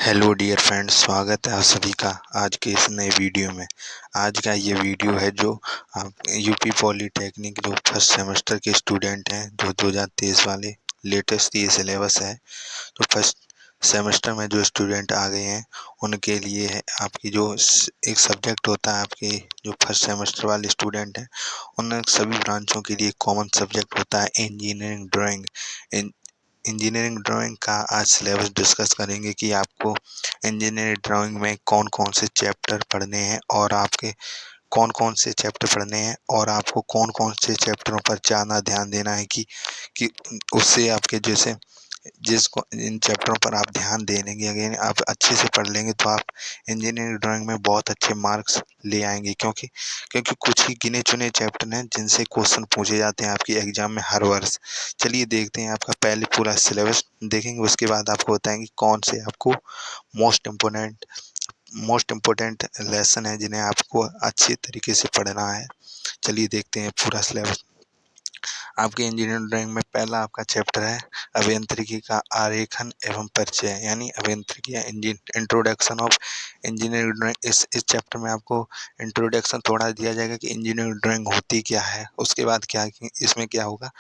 Hello dear friends, स्वागत है आप सभी का आज के इस नए वीडियो में। आज का ये वीडियो है जो आप यूपी पॉलीटेक्निक जो फर्स्ट सेमेस्टर के स्टूडेंट हैं, जो 2023 वाले लेटेस्ट ये सिलेबस है। तो फर्स्ट सेमेस्टर में जो स्टूडेंट आ गए हैं उनके लिए है आपकी जो एक सब्जेक्ट होता है, आपके जो फर्स्ट सेमेस्टर वाले स्टूडेंट हैं उन सभी ब्रांचों के लिए कॉमन सब्जेक्ट होता है इंजीनियरिंग ड्राइंग। इंजीनियरिंग ड्राइंग का आज सिलेबस डिस्कस करेंगे कि आपको इंजीनियरिंग ड्राइंग में कौन कौन से चैप्टर पढ़ने हैं और आपके कौन कौन से चैप्टर पढ़ने हैं और आपको कौन कौन से चैप्टरों पर ज़्यादा ध्यान देना है कि उससे आपके जैसे जिसको इन चैप्टरों पर आप ध्यान देंगे, अगर आप अच्छे से पढ़ लेंगे तो आप इंजीनियरिंग ड्राइंग में बहुत अच्छे मार्क्स ले आएंगे, क्योंकि क्योंकि कुछ ही गिने चुने चैप्टर हैं जिनसे क्वेश्चन पूछे जाते हैं आपके एग्जाम में हर वर्ष। चलिए देखते हैं, आपका पहले पूरा सिलेबस देखेंगे, उसके बाद आपको बताएंगे कौन से आपको मोस्ट इम्पोर्टेंट लेसन है जिन्हें आपको अच्छे तरीके से पढ़ना है। चलिए देखते हैं पूरा सिलेबस। आपके इंजीनियरिंग ड्राइंग में पहला आपका चैप्टर है अभियांत्रिकी का आरेखन एवं परिचय, यानी अभियांत्रिकी इंट्रोडक्शन ऑफ इंजीनियरिंग ड्राइंग। इस चैप्टर में आपको इंट्रोडक्शन थोड़ा दिया जाएगा कि इंजीनियरिंग ड्राइंग होती क्या है, उसके बाद क्या इसमें क्या होगा।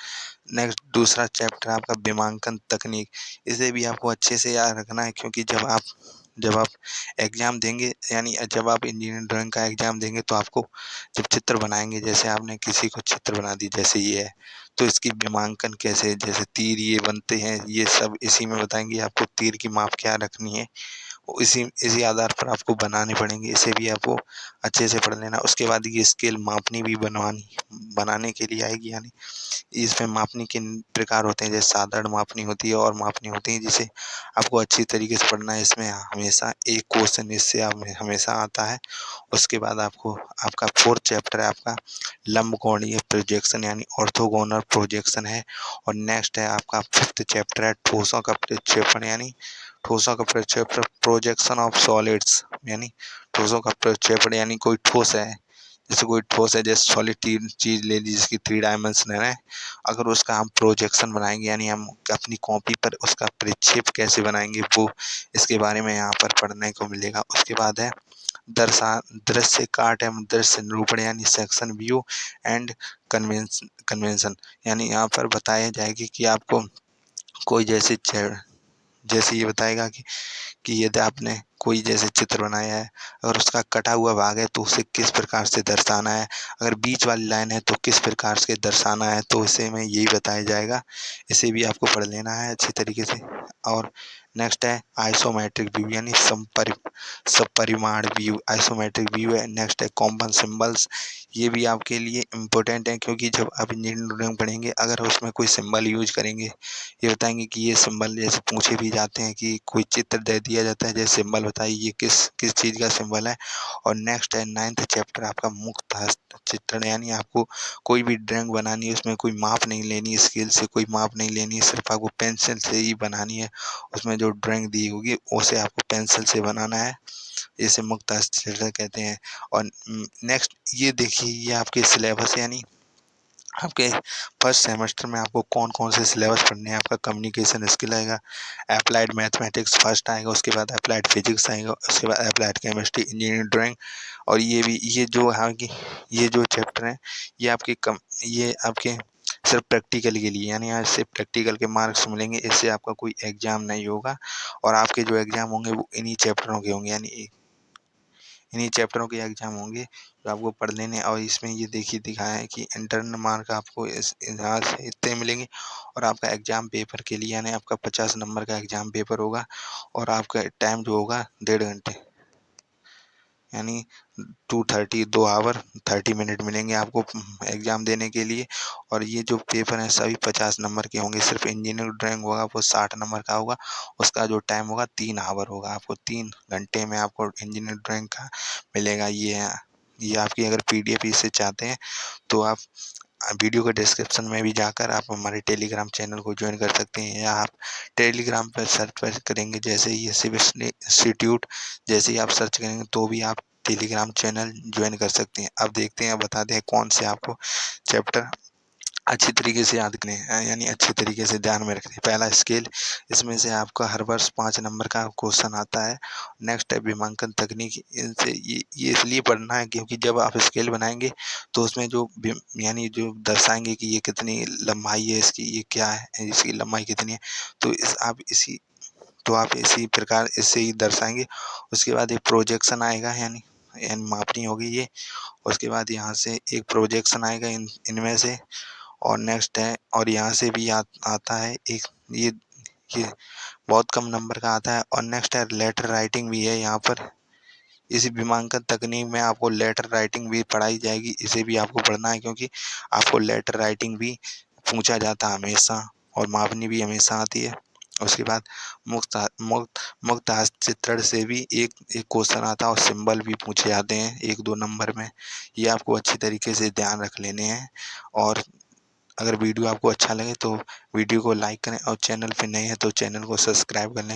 नेक्स्ट दूसरा चैप्टर आपका विमांकन तकनीक। इसे भी आपको अच्छे से याद रखना है, क्योंकि जब आप एग्ज़ाम देंगे, यानी जब आप इंजीनियरिंग ड्राइंग का एग्ज़ाम देंगे तो आपको जब चित्र बनाएंगे, जैसे आपने किसी को चित्र बना दी जैसे ये है, तो इसकी विमांकन कैसे, जैसे तीर ये बनते हैं, ये सब इसी में बताएंगे आपको तीर की माप क्या रखनी है। इसी इसी आधार पर आपको बनाने पड़ेंगे, इसे भी आपको अच्छे से पढ़ लेना। उसके बाद ये स्केल मापनी भी बनाने के लिए आएगी, यानी इसमें मापनी किन प्रकार होते हैं, जैसे साधारण मापनी होती है और मापनी होती है, जिसे आपको अच्छी तरीके से पढ़ना है। इसमें हमेशा एक क्वेश्चन इससे हमेशा आता है। उसके बाद आपको आपका फोर्थ चैप्टर है आपका लंबकोणीय प्रोजेक्शन, यानी ऑर्थोगोनल प्रोजेक्शन है। और नेक्स्ट है आपका फिफ्थ चैप्टर है ठोसों का प्रक्षेपण, यानी ठोसों का प्रक्षेपण प्रोजेक्शन ऑफ सॉलिड्स, यानी ठोसों का प्रक्षेपण, यानी कोई ठोस है, जैसे कोई ठोस है, जैसे सॉलिड चीज ले ली जिसकी 3 डायमेंशन है, अगर उसका हम प्रोजेक्शन बनाएंगे, यानी हम अपनी कॉपी पर उसका प्रक्षेप कैसे बनाएंगे, वो इसके बारे में यहाँ पर पढ़ने को मिलेगा। उसके बाद है दृश्य काट एवं दृश्य निरूपण, यानी सेक्शन व्यू एंड कन्वेंशन, यानी यहाँ पर बताया जाएगी कि आपको कोई जैसे ये बताएगा कि यदि आपने कोई जैसे चित्र बनाया है, अगर उसका कटा हुआ भाग है तो उसे किस प्रकार से दर्शाना है, अगर बीच वाली लाइन है तो किस प्रकार से दर्शाना है, तो इसे में यही बताया जाएगा। इसे भी आपको पढ़ लेना है अच्छी तरीके से। और नेक्स्ट है आइसोमेट्रिक व्यू, यानी सपरिमाण व्यू, आइसोमेट्रिक व्यू है। नेक्स्ट है कॉमन सिंबल्स, ये भी आपके लिए इम्पोर्टेंट है, क्योंकि जब आप इंजीनियरिंग ड्राइंग पढ़ेंगे अगर उसमें कोई सिंबल यूज करेंगे, ये बताएंगे कि ये सिंबल, जैसे पूछे भी जाते हैं कि कोई चित्र दे दिया जाता है, जैसे सिंबल बताइए ये किस किस चीज़ का सिंबल है। और नेक्स्ट है नाइन्थ चैप्टर आपका मुक्त हस्त चित्रण, यानी आपको कोई भी ड्राइंग बनानी है, उसमें कोई माप नहीं लेनी, स्केल से कोई माप नहीं लेनी है, सिर्फ आपको पेंसिल से ही बनानी है। उसमें जो ड्राइंग दी होगी उसे आपको पेंसिल से बनाना है, इसे मुक्त हस्त चित्रण कहते हैं। और नेक्स्ट ये देखिए, ये आपके सिलेबस, यानी आपके फर्स्ट सेमेस्टर में आपको कौन कौन से सिलेबस पढ़ने हैं। आपका कम्युनिकेशन स्किल आएगा, अप्लाइड मैथमेटिक्स फर्स्ट आएगा, उसके बाद अप्लाइड फिजिक्स आएगा, उसके बाद अप्लाइड केमिस्ट्री, इंजीनियरिंग ड्राइंग। और ये जो है कि ये जो चैप्टर हैं ये आपके सिर्फ प्रैक्टिकल के लिए, यानी यहाँ से प्रैक्टिकल के मार्क्स मिलेंगे, इससे आपका कोई एग्जाम नहीं होगा। और आपके जो एग्जाम होंगे वो इन्हीं चैप्टरों के होंगे, यानी इन्हीं चैप्टरों के एग्जाम होंगे जो आपको पढ़ लेने। और इसमें ये देखिए दिखाया है कि इंटरनल मार्क आपको इस यहाँ से इतने मिलेंगे, और आपका एग्जाम पेपर के लिए, यानी आपका 50 नंबर का एग्जाम पेपर होगा, और आपका टाइम जो होगा 1.5 घंटे, यानी 2 आवर 30 मिनट मिलेंगे आपको एग्ज़ाम देने के लिए। और ये जो पेपर हैं सभी 50 नंबर के होंगे। सिर्फ इंजीनियरिंग ड्राइंग होगा वो 60 नंबर का होगा, उसका जो टाइम होगा 3 आवर होगा, आपको 3 घंटे में आपको इंजीनियरिंग ड्राइंग का मिलेगा। ये आपकी अगर PDF इसे चाहते हैं तो आप वीडियो के डिस्क्रिप्शन में भी जाकर आप हमारे टेलीग्राम चैनल को ज्वाइन कर सकते हैं, या आप टेलीग्राम पर सर्च करेंगे, जैसे ये सिविल इंस्टीट्यूट, जैसे ही आप सर्च करेंगे तो भी आप टेलीग्राम चैनल ज्वाइन कर सकते हैं। अब देखते हैं, बताते हैं कौन से आपको चैप्टर अच्छी तरीके से याद करने हैं, यानी अच्छी तरीके से ध्यान में रखने। पहला स्केल, इसमें से आपका हर वर्ष 5 नंबर का क्वेश्चन आता है। नेक्स्ट है विमांकन तकनीक, इनसे ये इसलिए पढ़ना है क्योंकि जब आप स्केल बनाएँगे तो उसमें जो यानी जो दर्शाएँगे कि ये कितनी लंबाई है इसकी, ये क्या है, इसकी लंबाई कितनी है, तो आप इसी प्रकार इससे ही दर्शाएँगे। उसके बाद एक प्रोजेक्शन आएगा, यानी मापनी होगी ये। उसके बाद यहाँ से एक प्रोजेक्शन आएगा इनमें से, और नेक्स्ट है, और यहाँ से भी आता है एक, ये बहुत कम नंबर का आता है। और नेक्स्ट है लेटर राइटिंग भी है यहाँ पर। इसी विमांकन तकनीक में आपको लेटर राइटिंग भी पढ़ाई जाएगी, इसे भी आपको पढ़ना है क्योंकि आपको लेटर राइटिंग भी पूछा जाता है हमेशा, और मापनी भी हमेशा आती है। उसके बाद मुक्त हस्ताक्षर से भी एक एक क्वेश्चन आता है, और सिंबल भी पूछे जाते हैं 1-2 नंबर में। ये आपको अच्छी तरीके से ध्यान रख लेने हैं। और अगर वीडियो आपको अच्छा लगे तो वीडियो को लाइक करें, और चैनल पे नए हैं तो चैनल को सब्सक्राइब कर लें।